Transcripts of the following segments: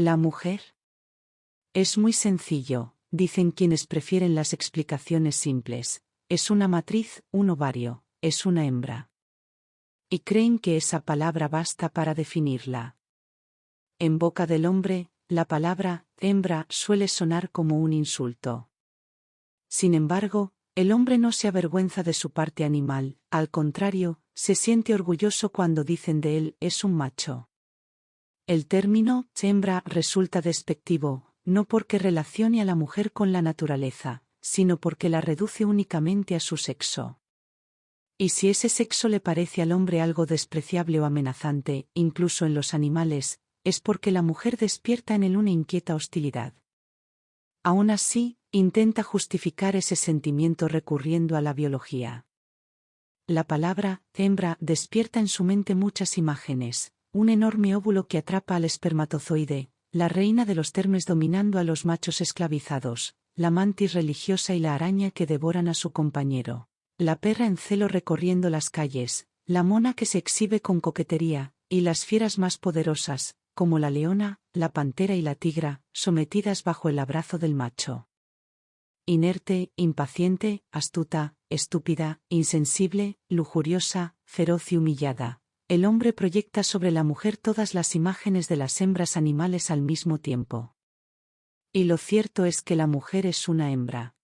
La mujer. Es muy sencillo, dicen quienes prefieren las explicaciones simples. Es una matriz, un ovario, es una hembra. Y creen que esa palabra basta para definirla. En boca del hombre, la palabra hembra suele sonar como un insulto. Sin embargo, el hombre no se avergüenza de su parte animal, al contrario, se siente orgulloso cuando dicen de él es un macho. El término hembra resulta despectivo, no porque relacione a la mujer con la naturaleza, sino porque la reduce únicamente a su sexo. Y si ese sexo le parece al hombre algo despreciable o amenazante, incluso en los animales, es porque la mujer despierta en él una inquieta hostilidad. Aún así, intenta justificar ese sentimiento recurriendo a la biología. La palabra hembra despierta en su mente muchas imágenes: un enorme óvulo que atrapa al espermatozoide, la reina de los termes dominando a los machos esclavizados, la mantis religiosa y la araña que devoran a su compañero, la perra en celo recorriendo las calles, la mona que se exhibe con coquetería, y las fieras más poderosas, como la leona, la pantera y la tigra, sometidas bajo el abrazo del macho. Inerte, impaciente, astuta, estúpida, insensible, lujuriosa, feroz y humillada. El hombre proyecta sobre la mujer todas las imágenes de las hembras animales al mismo tiempo. Y lo cierto es que la mujer es una hembra.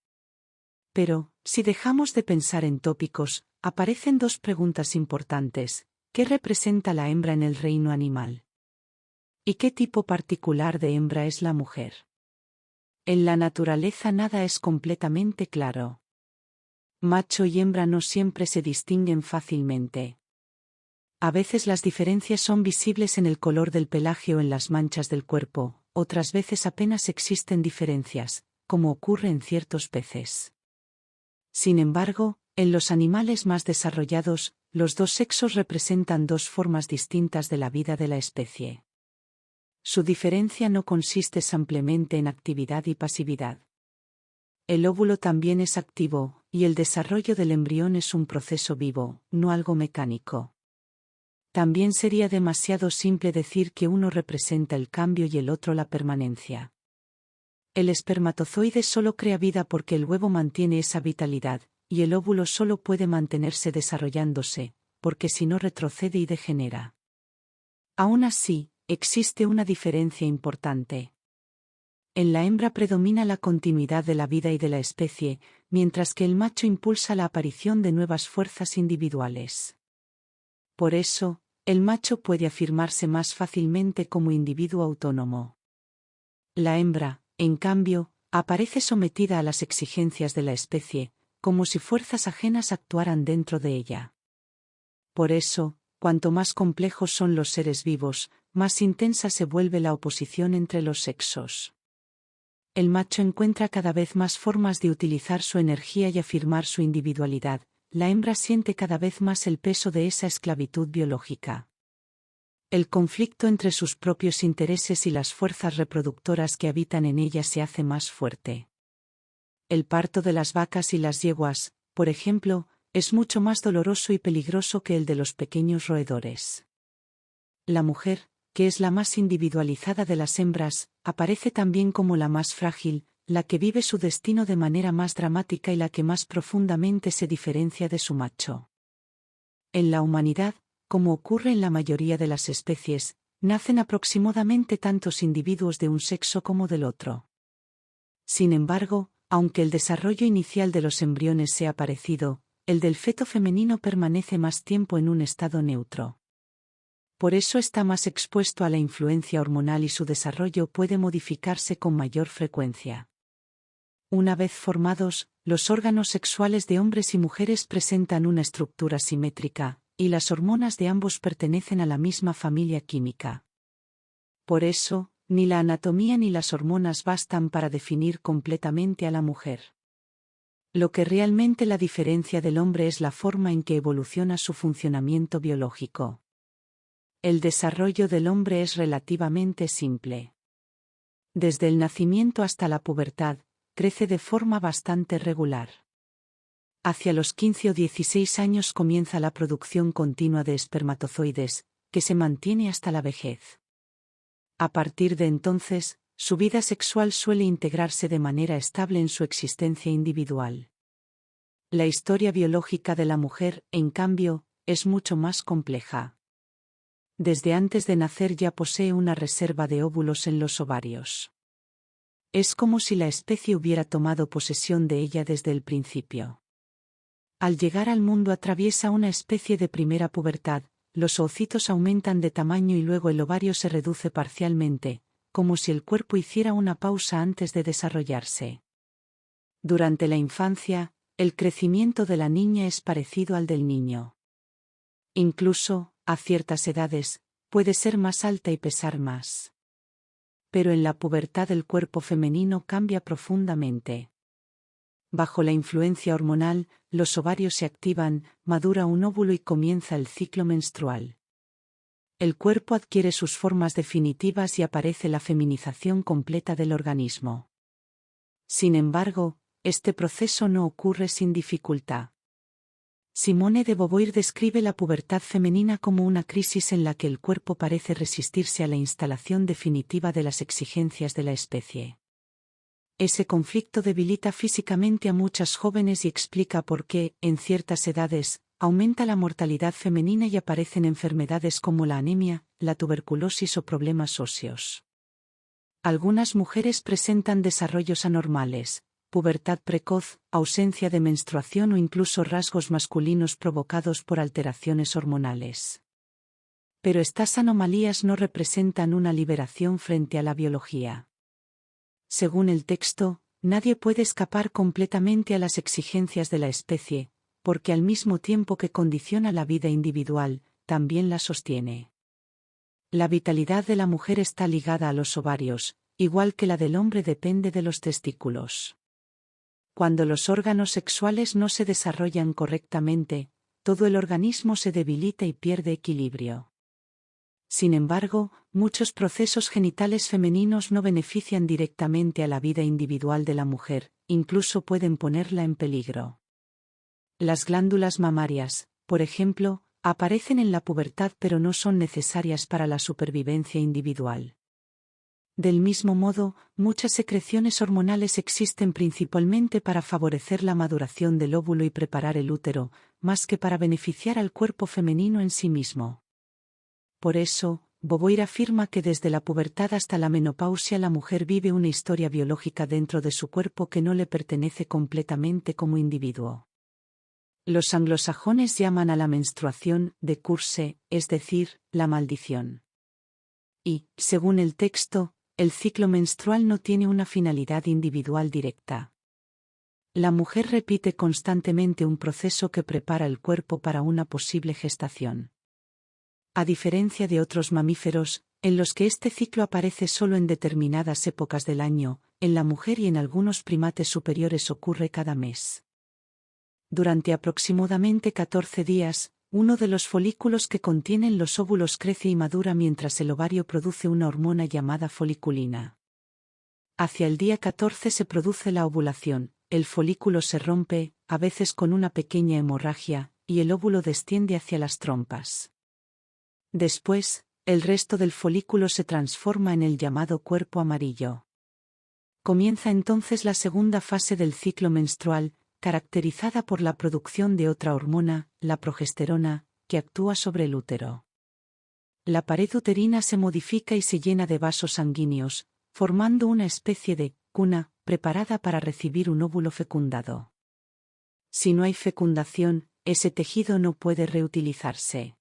Pero, si dejamos de pensar en tópicos, aparecen dos preguntas importantes: ¿qué representa la hembra en el reino animal? ¿Y qué tipo particular de hembra es la mujer? En la naturaleza nada es completamente claro. Macho y hembra no siempre se distinguen fácilmente. A veces las diferencias son visibles en el color del pelaje o en las manchas del cuerpo, otras veces apenas existen diferencias, como ocurre en ciertos peces. Sin embargo, en los animales más desarrollados, los dos sexos representan dos formas distintas de la vida de la especie. Su diferencia no consiste simplemente en actividad y pasividad. El óvulo también es activo, y el desarrollo del embrión es un proceso vivo, no algo mecánico. También sería demasiado simple decir que uno representa el cambio y el otro la permanencia. El espermatozoide solo crea vida porque el huevo mantiene esa vitalidad, y el óvulo solo puede mantenerse desarrollándose, porque si no retrocede y degenera. Aún así, existe una diferencia importante. En la hembra predomina la continuidad de la vida y de la especie, mientras que el macho impulsa la aparición de nuevas fuerzas individuales. Por eso, el macho puede afirmarse más fácilmente como individuo autónomo. La hembra, en cambio, aparece sometida a las exigencias de la especie, como si fuerzas ajenas actuaran dentro de ella. Por eso, cuanto más complejos son los seres vivos, más intensa se vuelve la oposición entre los sexos. El macho encuentra cada vez más formas de utilizar su energía y afirmar su individualidad. La hembra siente cada vez más el peso de esa esclavitud biológica. El conflicto entre sus propios intereses y las fuerzas reproductoras que habitan en ella se hace más fuerte. El parto de las vacas y las yeguas, por ejemplo, es mucho más doloroso y peligroso que el de los pequeños roedores. La mujer, que es la más individualizada de las hembras, aparece también como la más frágil, la que vive su destino de manera más dramática y la que más profundamente se diferencia de su macho. En la humanidad, como ocurre en la mayoría de las especies, nacen aproximadamente tantos individuos de un sexo como del otro. Sin embargo, aunque el desarrollo inicial de los embriones sea parecido, el del feto femenino permanece más tiempo en un estado neutro. Por eso está más expuesto a la influencia hormonal y su desarrollo puede modificarse con mayor frecuencia. Una vez formados, los órganos sexuales de hombres y mujeres presentan una estructura simétrica, y las hormonas de ambos pertenecen a la misma familia química. Por eso, ni la anatomía ni las hormonas bastan para definir completamente a la mujer. Lo que realmente la diferencia del hombre es la forma en que evoluciona su funcionamiento biológico. El desarrollo del hombre es relativamente simple. Desde el nacimiento hasta la pubertad, crece de forma bastante regular. Hacia los 15 o 16 años comienza la producción continua de espermatozoides, que se mantiene hasta la vejez. A partir de entonces, su vida sexual suele integrarse de manera estable en su existencia individual. La historia biológica de la mujer, en cambio, es mucho más compleja. Desde antes de nacer ya posee una reserva de óvulos en los ovarios. Es como si la especie hubiera tomado posesión de ella desde el principio. Al llegar al mundo atraviesa una especie de primera pubertad, los oocitos aumentan de tamaño y luego el ovario se reduce parcialmente, como si el cuerpo hiciera una pausa antes de desarrollarse. Durante la infancia, el crecimiento de la niña es parecido al del niño. Incluso, a ciertas edades, puede ser más alta y pesar más. Pero en la pubertad el cuerpo femenino cambia profundamente. Bajo la influencia hormonal, los ovarios se activan, madura un óvulo y comienza el ciclo menstrual. El cuerpo adquiere sus formas definitivas y aparece la feminización completa del organismo. Sin embargo, este proceso no ocurre sin dificultad. Simone de Beauvoir describe la pubertad femenina como una crisis en la que el cuerpo parece resistirse a la instalación definitiva de las exigencias de la especie. Ese conflicto debilita físicamente a muchas jóvenes y explica por qué, en ciertas edades, aumenta la mortalidad femenina y aparecen enfermedades como la anemia, la tuberculosis o problemas óseos. Algunas mujeres presentan desarrollos anormales, pubertad precoz, ausencia de menstruación o incluso rasgos masculinos provocados por alteraciones hormonales. Pero estas anomalías no representan una liberación frente a la biología. Según el texto, nadie puede escapar completamente a las exigencias de la especie, porque al mismo tiempo que condiciona la vida individual, también la sostiene. La vitalidad de la mujer está ligada a los ovarios, igual que la del hombre depende de los testículos. Cuando los órganos sexuales no se desarrollan correctamente, todo el organismo se debilita y pierde equilibrio. Sin embargo, muchos procesos genitales femeninos no benefician directamente a la vida individual de la mujer, incluso pueden ponerla en peligro. Las glándulas mamarias, por ejemplo, aparecen en la pubertad pero no son necesarias para la supervivencia individual. Del mismo modo, muchas secreciones hormonales existen principalmente para favorecer la maduración del óvulo y preparar el útero, más que para beneficiar al cuerpo femenino en sí mismo. Por eso, Beauvoir afirma que desde la pubertad hasta la menopausia la mujer vive una historia biológica dentro de su cuerpo que no le pertenece completamente como individuo. Los anglosajones llaman a la menstruación de curse, es decir, la maldición. Y, según el texto, el ciclo menstrual no tiene una finalidad individual directa. La mujer repite constantemente un proceso que prepara el cuerpo para una posible gestación. A diferencia de otros mamíferos, en los que este ciclo aparece solo en determinadas épocas del año, en la mujer y en algunos primates superiores ocurre cada mes. Durante aproximadamente 14 días, uno de los folículos que contienen los óvulos crece y madura mientras el ovario produce una hormona llamada foliculina. Hacia el día 14 se produce la ovulación, el folículo se rompe, a veces con una pequeña hemorragia, y el óvulo desciende hacia las trompas. Después, el resto del folículo se transforma en el llamado cuerpo amarillo. Comienza entonces la segunda fase del ciclo menstrual, caracterizada por la producción de otra hormona, la progesterona, que actúa sobre el útero. La pared uterina se modifica y se llena de vasos sanguíneos, formando una especie de cuna, preparada para recibir un óvulo fecundado. Si no hay fecundación, ese tejido no puede reutilizarse.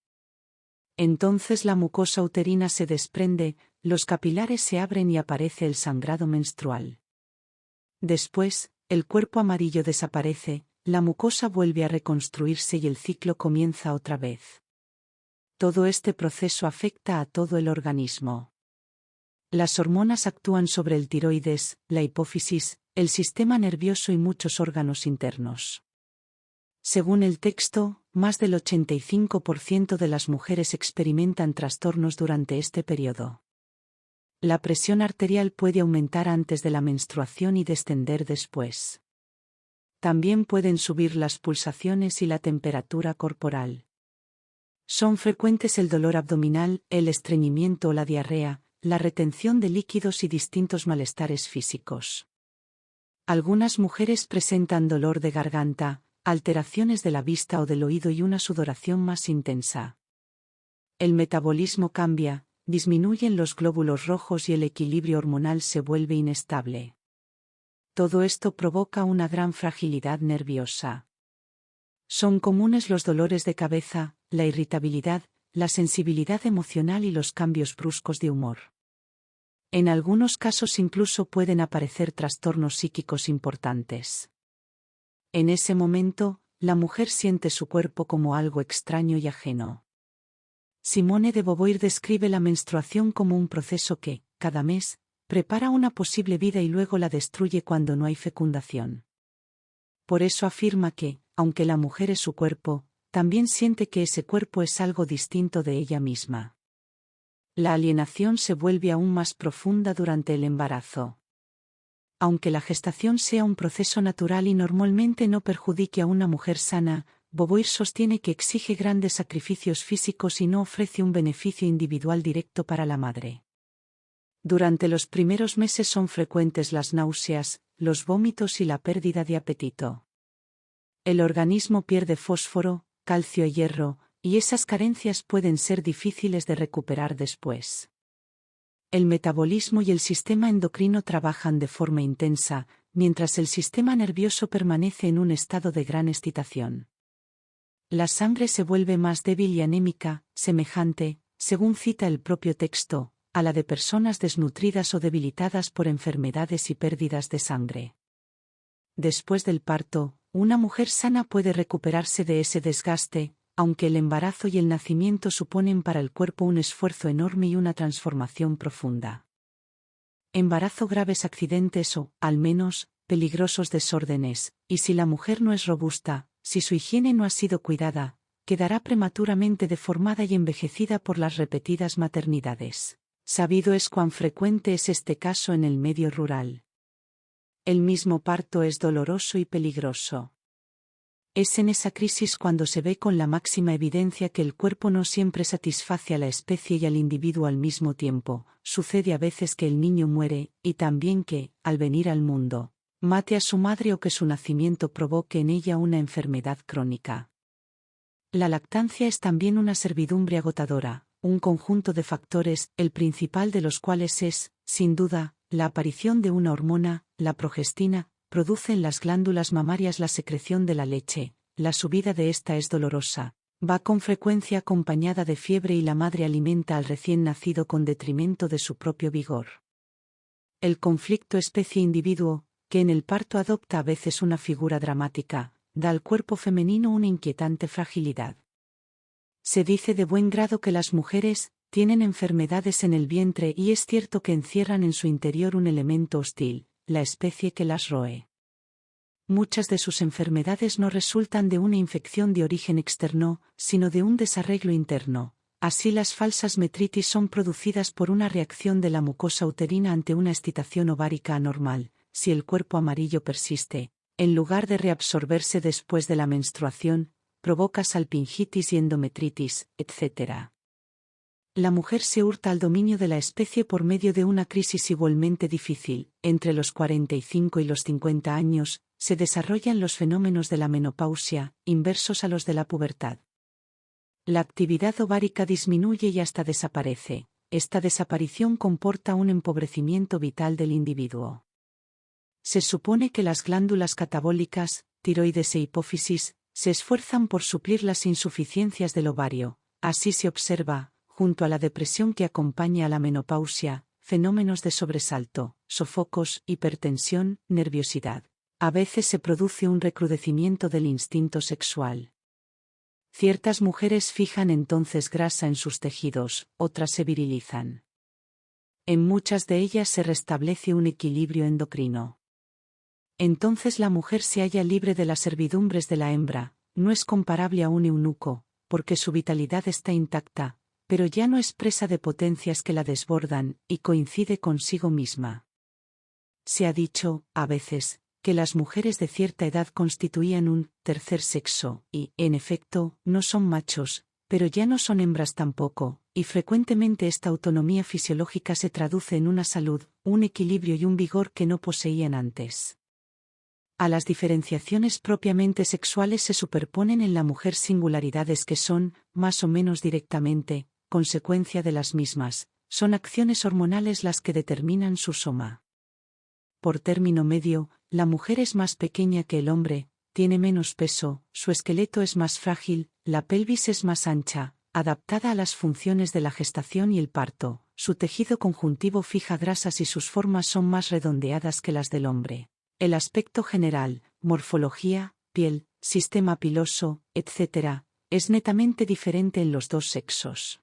Entonces la mucosa uterina se desprende, los capilares se abren y aparece el sangrado menstrual. Después, el cuerpo amarillo desaparece, la mucosa vuelve a reconstruirse y el ciclo comienza otra vez. Todo este proceso afecta a todo el organismo. Las hormonas actúan sobre el tiroides, la hipófisis, el sistema nervioso y muchos órganos internos. Según el texto, más del 85% de las mujeres experimentan trastornos durante este periodo. La presión arterial puede aumentar antes de la menstruación y descender después. También pueden subir las pulsaciones y la temperatura corporal. Son frecuentes el dolor abdominal, el estreñimiento o la diarrea, la retención de líquidos y distintos malestares físicos. Algunas mujeres presentan dolor de garganta, alteraciones de la vista o del oído y una sudoración más intensa. El metabolismo cambia, disminuyen los glóbulos rojos y el equilibrio hormonal se vuelve inestable. Todo esto provoca una gran fragilidad nerviosa. Son comunes los dolores de cabeza, la irritabilidad, la sensibilidad emocional y los cambios bruscos de humor. En algunos casos incluso pueden aparecer trastornos psíquicos importantes. En ese momento, la mujer siente su cuerpo como algo extraño y ajeno. Simone de Beauvoir describe la menstruación como un proceso que, cada mes, prepara una posible vida y luego la destruye cuando no hay fecundación. Por eso afirma que, aunque la mujer es su cuerpo, también siente que ese cuerpo es algo distinto de ella misma. La alienación se vuelve aún más profunda durante el embarazo. Aunque la gestación sea un proceso natural y normalmente no perjudique a una mujer sana, Beauvoir sostiene que exige grandes sacrificios físicos y no ofrece un beneficio individual directo para la madre. Durante los primeros meses son frecuentes las náuseas, los vómitos y la pérdida de apetito. El organismo pierde fósforo, calcio y hierro, y esas carencias pueden ser difíciles de recuperar después. El metabolismo y el sistema endocrino trabajan de forma intensa, mientras el sistema nervioso permanece en un estado de gran excitación. La sangre se vuelve más débil y anémica, semejante, según cita el propio texto, a la de personas desnutridas o debilitadas por enfermedades y pérdidas de sangre. Después del parto, una mujer sana puede recuperarse de ese desgaste, aunque el embarazo y el nacimiento suponen para el cuerpo un esfuerzo enorme y una transformación profunda. Embarazo, graves accidentes o, al menos, peligrosos desórdenes, y si la mujer no es robusta, si su higiene no ha sido cuidada, quedará prematuramente deformada y envejecida por las repetidas maternidades. Sabido es cuán frecuente es este caso en el medio rural. El mismo parto es doloroso y peligroso. Es en esa crisis cuando se ve con la máxima evidencia que el cuerpo no siempre satisface a la especie y al individuo al mismo tiempo. Sucede a veces que el niño muere, y también que, al venir al mundo, mate a su madre o que su nacimiento provoque en ella una enfermedad crónica. La lactancia es también una servidumbre agotadora, un conjunto de factores, el principal de los cuales es, sin duda, la aparición de una hormona, la progestina, produce en las glándulas mamarias la secreción de la leche. La subida de esta es dolorosa, va con frecuencia acompañada de fiebre y la madre alimenta al recién nacido con detrimento de su propio vigor. El conflicto especie-individuo, que en el parto adopta a veces una figura dramática, da al cuerpo femenino una inquietante fragilidad. Se dice de buen grado que las mujeres tienen enfermedades en el vientre y es cierto que encierran en su interior un elemento hostil, la especie que las roe. Muchas de sus enfermedades no resultan de una infección de origen externo, sino de un desarreglo interno. Así las falsas metritis son producidas por una reacción de la mucosa uterina ante una excitación ovárica anormal. Si el cuerpo amarillo persiste, en lugar de reabsorberse después de la menstruación, provoca salpingitis y endometritis, etc. La mujer se hurta al dominio de la especie por medio de una crisis igualmente difícil. Entre los 45 y los 50 años, se desarrollan los fenómenos de la menopausia, inversos a los de la pubertad. La actividad ovárica disminuye y hasta desaparece. Esta desaparición comporta un empobrecimiento vital del individuo. Se supone que las glándulas catabólicas, tiroides e hipófisis, se esfuerzan por suplir las insuficiencias del ovario. Así se observa, junto a la depresión que acompaña a la menopausia, fenómenos de sobresalto, sofocos, hipertensión, nerviosidad. A veces se produce un recrudecimiento del instinto sexual. Ciertas mujeres fijan entonces grasa en sus tejidos, otras se virilizan. En muchas de ellas se restablece un equilibrio endocrino. Entonces la mujer se halla libre de las servidumbres de la hembra, no es comparable a un eunuco, porque su vitalidad está intacta, pero ya no es presa de potencias que la desbordan, y coincide consigo misma. Se ha dicho, a veces, que las mujeres de cierta edad constituían un tercer sexo, y, en efecto, no son machos, pero ya no son hembras tampoco, y frecuentemente esta autonomía fisiológica se traduce en una salud, un equilibrio y un vigor que no poseían antes. A las diferenciaciones propiamente sexuales se superponen en la mujer singularidades que son, más o menos directamente, consecuencia de las mismas, son acciones hormonales las que determinan su soma. Por término medio, la mujer es más pequeña que el hombre, tiene menos peso, su esqueleto es más frágil, la pelvis es más ancha, adaptada a las funciones de la gestación y el parto, su tejido conjuntivo fija grasas y sus formas son más redondeadas que las del hombre. El aspecto general, morfología, piel, sistema piloso, etc., es netamente diferente en los dos sexos.